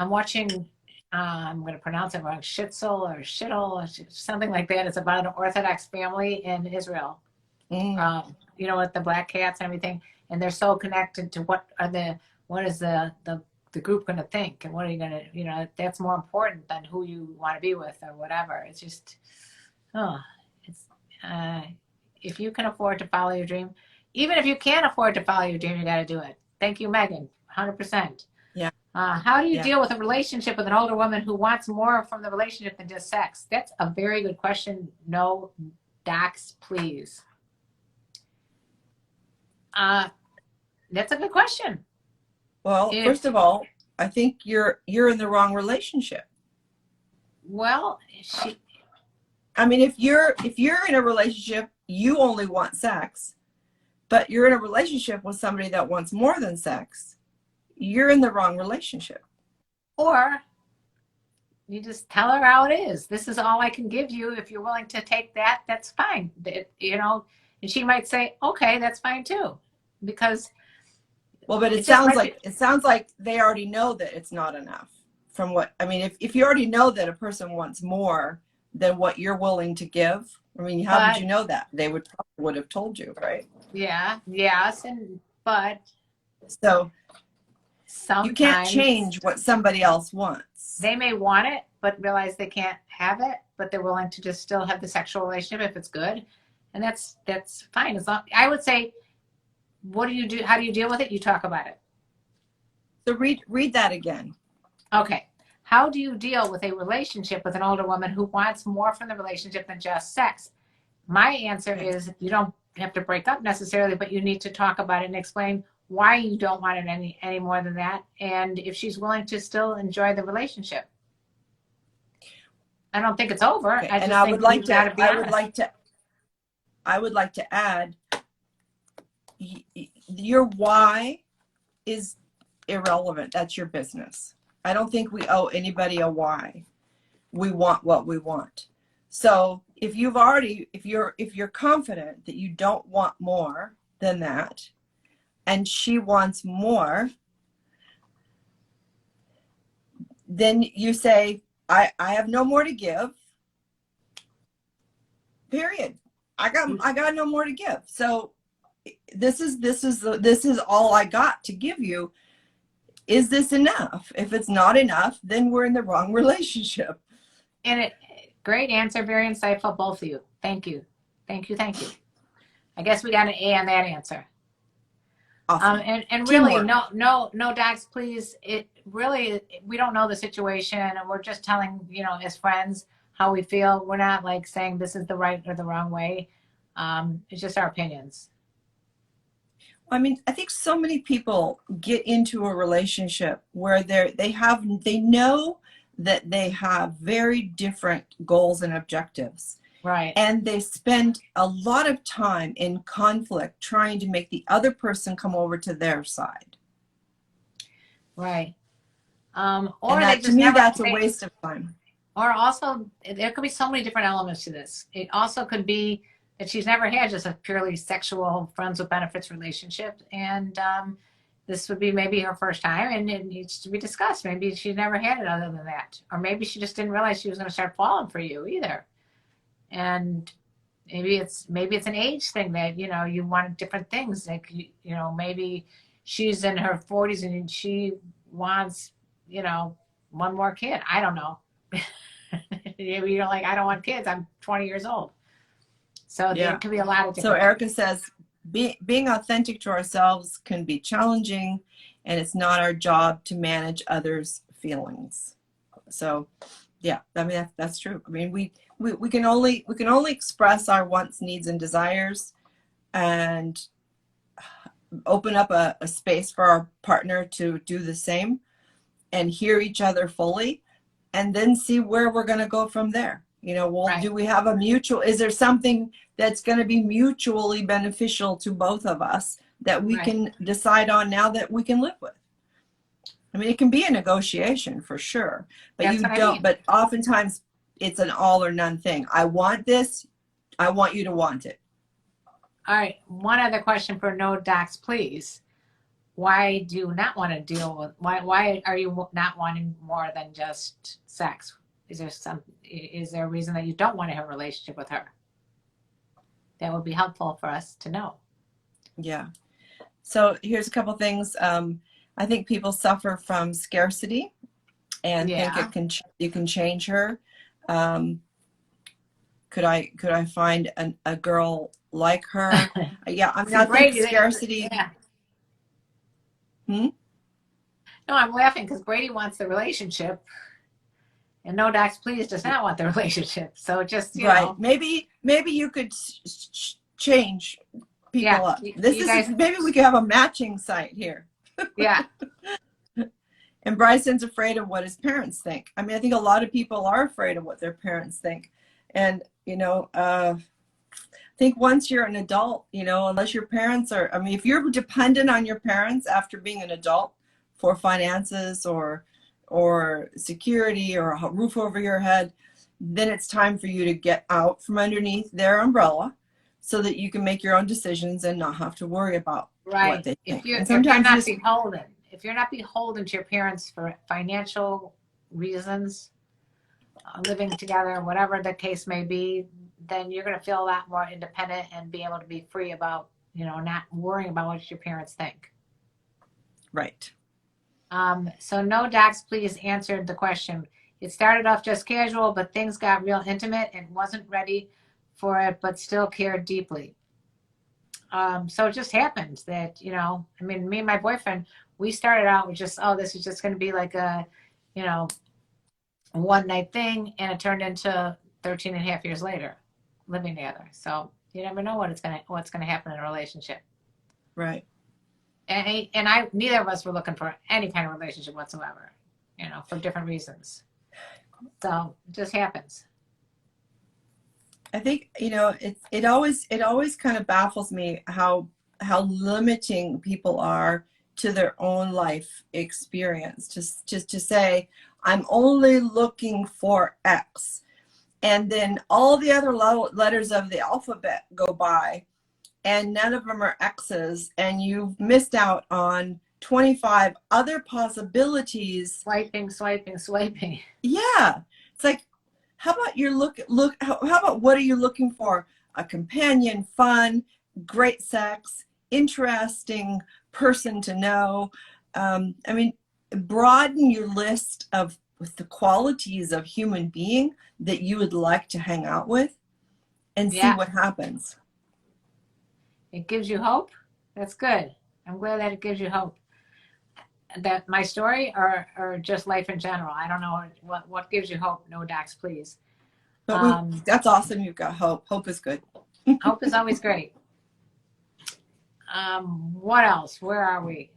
watching. I'm going to pronounce it wrong. Shitzel or Shittle or something like that. It's about an Orthodox family in Israel. With the black cats and everything, and they're so connected to what is the group going to think, and what are you going to, that's more important than who you want to be with or whatever. It's just, if you can afford to follow your dream, even if you can't afford to follow your dream, you got to do it. Thank you, Megan. 100%. Yeah. How do you deal with a relationship with an older woman who wants more from the relationship than just sex? That's a very good question. No docs, please. That's a good question. Well, first of all, I think you're in the wrong relationship. Well, if you're in a relationship, you only want sex, but you're in a relationship with somebody that wants more than sex, you're in the wrong relationship. Or you just tell her how it is. This is all I can give you. If you're willing to take that, that's fine. And she might say, okay, that's fine too. Because but it sounds like they already know that it's not enough. From what if you already know that a person wants more than what you're willing to give, how would you know that? They would have told you, right? Yeah, yes, but so sometimes you can't change what somebody else wants. They may want it, but realize they can't have it, but they're willing to just still have the sexual relationship if it's good. And that's fine. As long, I would say, what do you do? How do you deal with it? You talk about it. So read that again. Okay. How do you deal with a relationship with an older woman who wants more from the relationship than just sex? My answer is you don't have to break up necessarily, but you need to talk about it and explain why you don't want it any more than that, and if she's willing to still enjoy the relationship. I don't think it's over. Okay. I just and I think would like you've to. got to be I honest. would like to add. Your why is irrelevant. That's your business. I don't think we owe anybody a why. We want what we want. So if you're confident that you don't want more than that, and she wants more, then you say, I have no more to give. Period. I got no more to give. So this is all I got to give you. Is this enough? If it's not enough, then we're in the wrong relationship. And great answer, very insightful, both of you. Thank you. Thank you. I guess we got an A on that answer. Awesome. And really, no docs, please. It really, we don't know the situation, and we're just telling, as friends, how we feel. We're not like saying this is the right or the wrong way. It's just our opinions. I mean, I think so many people get into a relationship where they know that they have very different goals and objectives. Right. And they spend a lot of time in conflict trying to make the other person come over to their side. Right. Or and that, to me, that's a waste of time. Or also, there could be so many different elements to this. It also could be that she's never had just a purely sexual friends with benefits relationship. And this would be maybe her first time, and it needs to be discussed. Maybe she never had it other than that. Or maybe she just didn't realize she was going to start falling for you either. And maybe it's an age thing that, you want different things. Like, maybe she's in her 40s and she wants, one more kid. I don't know. Maybe you're like, I don't want kids. I'm 20 years old. So there could be a lot of different things. Erica says, being authentic to ourselves can be challenging, and it's not our job to manage others' feelings. So, yeah, I mean, that's true. I mean, we can only express our wants, needs, and desires, and open up a space for our partner to do the same, and hear each other fully, and then see where we're going to go from there. Right. Do we have is there something that's going to be mutually beneficial to both of us that we can decide on now that we can live with? I mean, it can be a negotiation for sure, but but oftentimes it's an all or none thing. I want this. I want you to want it. All right. One other question for no docs, please. Why do you not want to deal with, why are you not wanting more than just sex? Is there a reason that you don't want to have a relationship with her? That would be helpful for us to know. Yeah. So here's a couple things. I think people suffer from scarcity and think you can change her. Could I find a girl like her? Yeah, I mean, I think scarcity. Yeah. No, I'm laughing because Grady wants the relationship. And no docs, please, does not want the relationship. So just, you know. Maybe you could change people up. Maybe we could have a matching site here. Yeah. And Bryson's afraid of what his parents think. I mean, I think a lot of people are afraid of what their parents think. And, I think once you're an adult, unless your parents are, I mean, if you're dependent on your parents after being an adult for finances or security or a roof over your head, then it's time for you to get out from underneath their umbrella so that you can make your own decisions and not have to worry about what they think. If you're not beholden to your parents for financial reasons, living together, whatever the case may be, then you're going to feel a lot more independent and be able to be free about, not worrying about what your parents think. Right. So no docs, please answered the question. It started off just casual, but things got real intimate and wasn't ready for it, but still cared deeply. So it just happened that, you know, I mean, me and my boyfriend, we started out with just, oh, this is just going to be like a, you know, one night thing. And it turned into 13 and a half years later living together. So you never know what's going to happen in a relationship. Right. And neither of us were looking for any kind of relationship whatsoever, you know, for different reasons. So it just happens. I think, you know, it always kind of baffles me how limiting people are to their own life experience. Just to say, I'm only looking for X, and then all the other letters of the alphabet go by, and none of them are X's, and you've missed out on 25 other possibilities. Swiping. Yeah, it's like, how about how about what are you looking for? A companion, fun, great sex, interesting person to know. I mean, broaden your list with the qualities of human being that you would like to hang out with, and see what happens. It gives you hope. That's good. I'm glad that it gives you hope. That my story or just life in general. I don't know what gives you hope. No docs, please. But that's awesome. You've got hope. Hope is good. Hope is always great. What else? Where are we?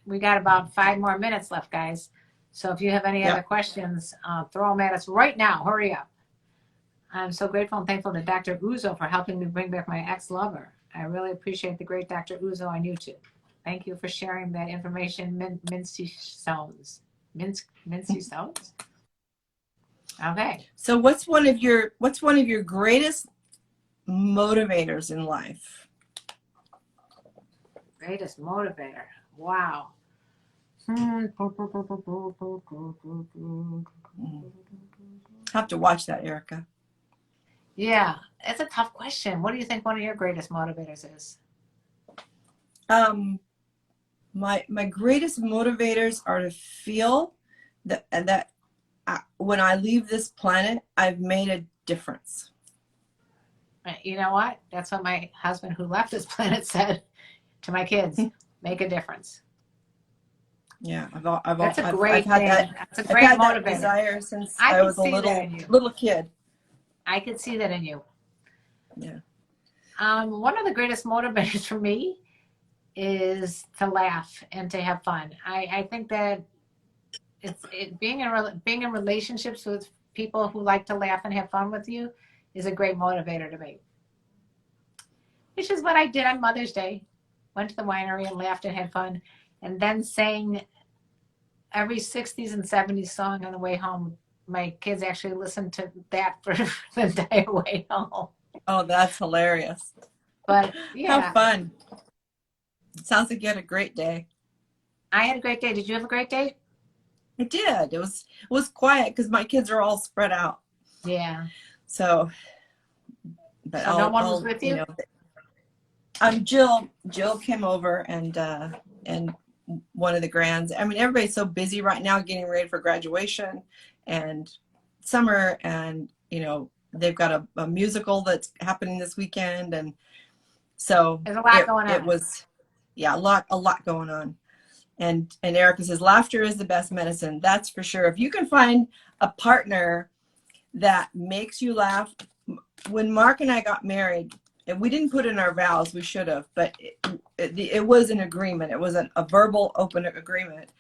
We got about 5 more minutes left, guys. So if you have any other questions, throw them at us right now. Hurry up. I'm so grateful and thankful to Dr. Uzo for helping me bring back my ex-lover. I really appreciate the great Dr. Uzo on YouTube. Thank you for sharing that information, Mincy Stones. Mincy Stones? Okay. So what's one of your greatest motivators in life? Greatest motivator. Wow. Have to watch that, Erica. Yeah, it's a tough question. What do you think one of your greatest motivators is? My greatest motivators are to feel that when I leave this planet, I've made a difference. You know what? That's what my husband who left this planet said to my kids. Make a difference. Yeah, That's a great had thing. that. That's a great I've had motivator. that desire since I was a little kid. I could see that in you. Yeah. One of the greatest motivators for me is to laugh and to have fun. I think that being in relationships with people who like to laugh and have fun with you is a great motivator to me. Which is what I did on Mother's Day. Went to the winery and laughed and had fun, and then sang every 60s and 70s song on the way home. My kids actually listened to that for the entire way home. Oh, that's hilarious. But yeah. How fun. Sounds like you had a great day. I had a great day. Did you have a great day? I did. It was quiet because my kids are all spread out. Yeah. So, but no one was with you? Jill came over and one of the grands. I mean, everybody's so busy right now getting ready for graduation and summer, and they've got a musical that's happening this weekend, and so there's a lot going on. It was, a lot going on. And Erica says, laughter is the best medicine. That's for sure. If you can find a partner that makes you laugh. When Mark and I got married, and we didn't put in our vows, we should have, but it was an agreement. It was a verbal open agreement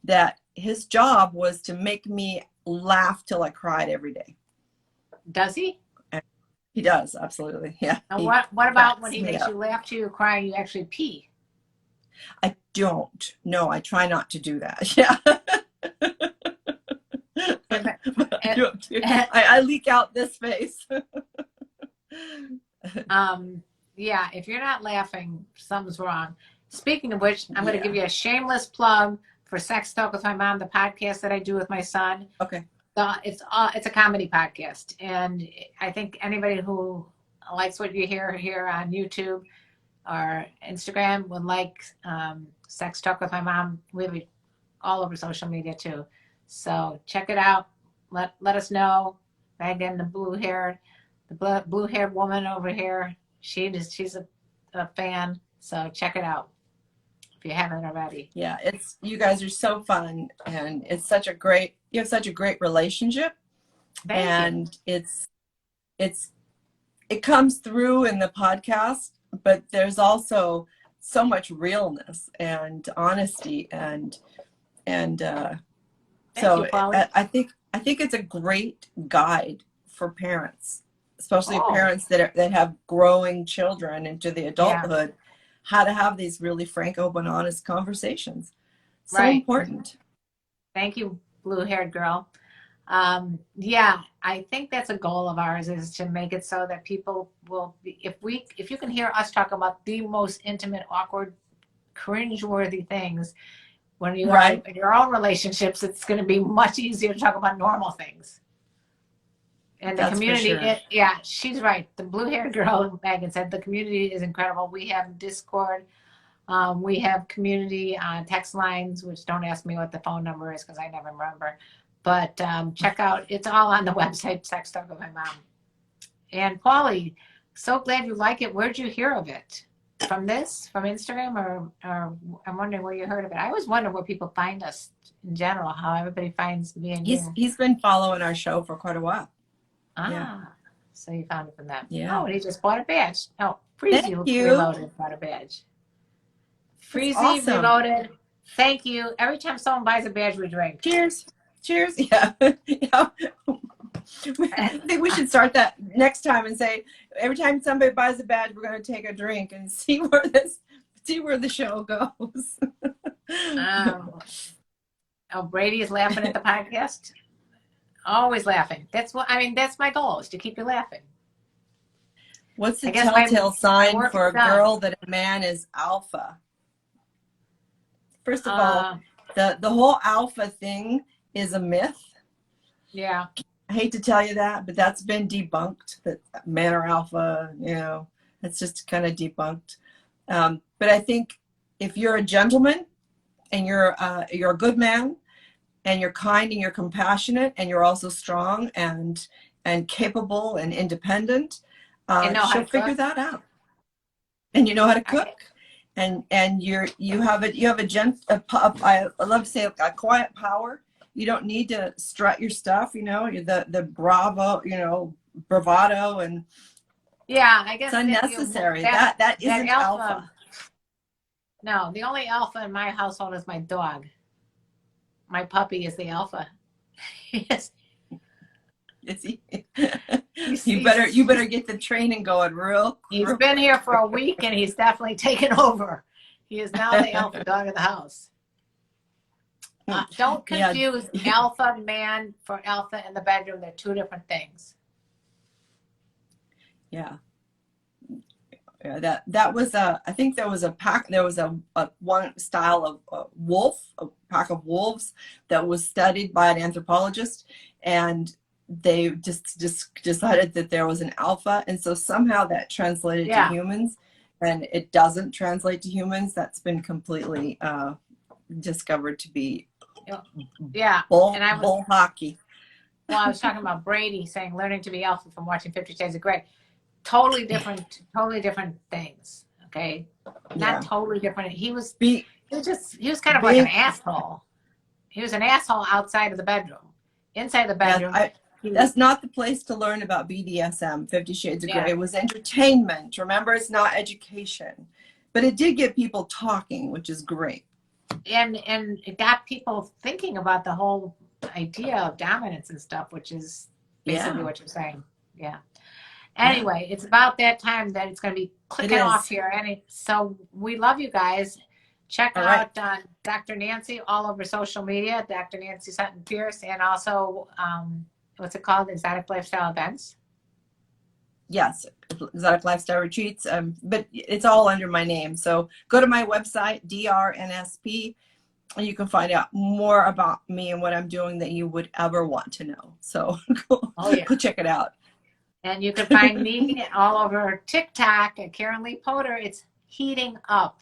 that his job was to make me laugh till I cried every day. Does he? And he does, absolutely. Yeah. And what about when he makes you laugh till you cry and you actually pee? I don't. No, I try not to do that. Yeah. I leak out this face. Yeah, if you're not laughing, something's wrong. Speaking of which, I'm going to give you a shameless plug for Sex Talk with My Mom, the podcast that I do with my son. Okay. It's a comedy podcast, and I think anybody who likes what you hear here on YouTube or Instagram would like Sex Talk with My Mom. We'll be all over social media too. So check it out. Let us know. Megan, the blue hair, The blue-haired woman over here, she's a fan. So check it out if you haven't already. Yeah, you guys are so fun, and you have such a great relationship. Thank you. It comes through in the podcast, but there's also so much realness and honesty, and Thank you, Polly. I think it's a great guide for parents, especially Oh. parents that have growing children into the adulthood, how to have these really frank, open, honest conversations. So important. Thank you, blue-haired girl. Yeah, I think that's a goal of ours, is to make it so that people will be, if you can hear us talk about the most intimate, awkward, cringe-worthy things when you are in your own relationships, it's going to be much easier to talk about normal things. And the community, yeah, she's right. The blue-haired girl, Megan said, the community is incredible. We have Discord. We have community text lines, which don't ask me what the phone number is because I never remember. But check out, it's all on the website, Sex Talk with My Mom. And Paulie, so glad you like it. Where'd you hear of it? From Instagram, or I'm wondering where you heard of it. I always wonder where people find us in general, how everybody finds me and you. He's been following our show for quite a while. So you found it from that. Yeah. Oh, and he just bought a badge. Oh, Freezy Reloaded bought a badge. Freezy Reloaded. Thank you. Every time someone buys a badge, we drink. Cheers. Yeah. Yeah. I think we should start that next time and say, every time somebody buys a badge, we're going to take a drink and see where the show goes. Brady is laughing at the podcast. Always laughing. That's my goal, is to keep you laughing. What's the telltale sign for a girl that a man is alpha? First of all, the whole alpha thing is a myth. Yeah. I hate to tell you that, but that's been debunked, that men are alpha, it's just kind of debunked. But I think if you're a gentleman and you're a good man and you're kind and you're compassionate and you're also strong and capable and independent, she'll figure that out. And you know how to cook. And you have I love to say a quiet power. You don't need to strut your stuff, the bravado, and I guess it's unnecessary. That isn't alpha. No, the only alpha in my household is my dog. My puppy is the alpha. Yes. You better get the training going real. He's been here for a week and he's definitely taken over. He is now the alpha dog of the house. Don't confuse alpha man for alpha in the bedroom. They're two different things. Yeah. That was I think there was a pack. There was a one style of wolf, a pack of wolves that was studied by an anthropologist, and they just decided that there was an alpha, and so somehow that translated to humans, and it doesn't translate to humans. That's been completely discovered to be bull hockey. Well, I was talking about Brady saying learning to be alpha from watching 50 Shades of Grey. Totally different things. Okay, not totally different. He was kind of like an asshole. He was an asshole outside of the bedroom. Inside the bedroom, that's not the place to learn about BDSM. 50 Shades of Grey. It was entertainment. Remember, it's not education, but it did get people talking, which is great. And it got people thinking about the whole idea of dominance and stuff, which is basically what you're saying. Yeah. Anyway, it's about that time that it's going to be clicking off here. So we love you guys. Check out Dr. Nancy all over social media, Dr. Nancy Sutton Pierce, and also, what's it called? Exotic Lifestyle Events. Yes, Exotic Lifestyle Retreats, but it's all under my name. So go to my website, DRNSP, and you can find out more about me and what I'm doing that you would ever want to know. So go check it out. And you can find me all over TikTok at Karenlee Poter. It's heating up.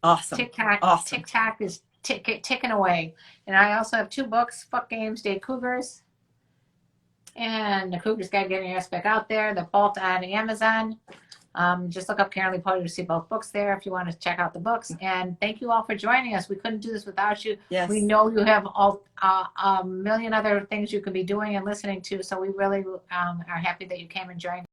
Awesome. TikTok is ticking away. And I also have 2 books, Fuck Games, Date Cougars. And the Cougar's Got Getting Your Ass Back Out There, The Bolt on Amazon. Just look up Karenlee Poter to see both books there if you want to check out the books. And thank you all for joining us. We couldn't do this without you. Yes. We know you have a million other things you could be doing and listening to, so we really are happy that you came and joined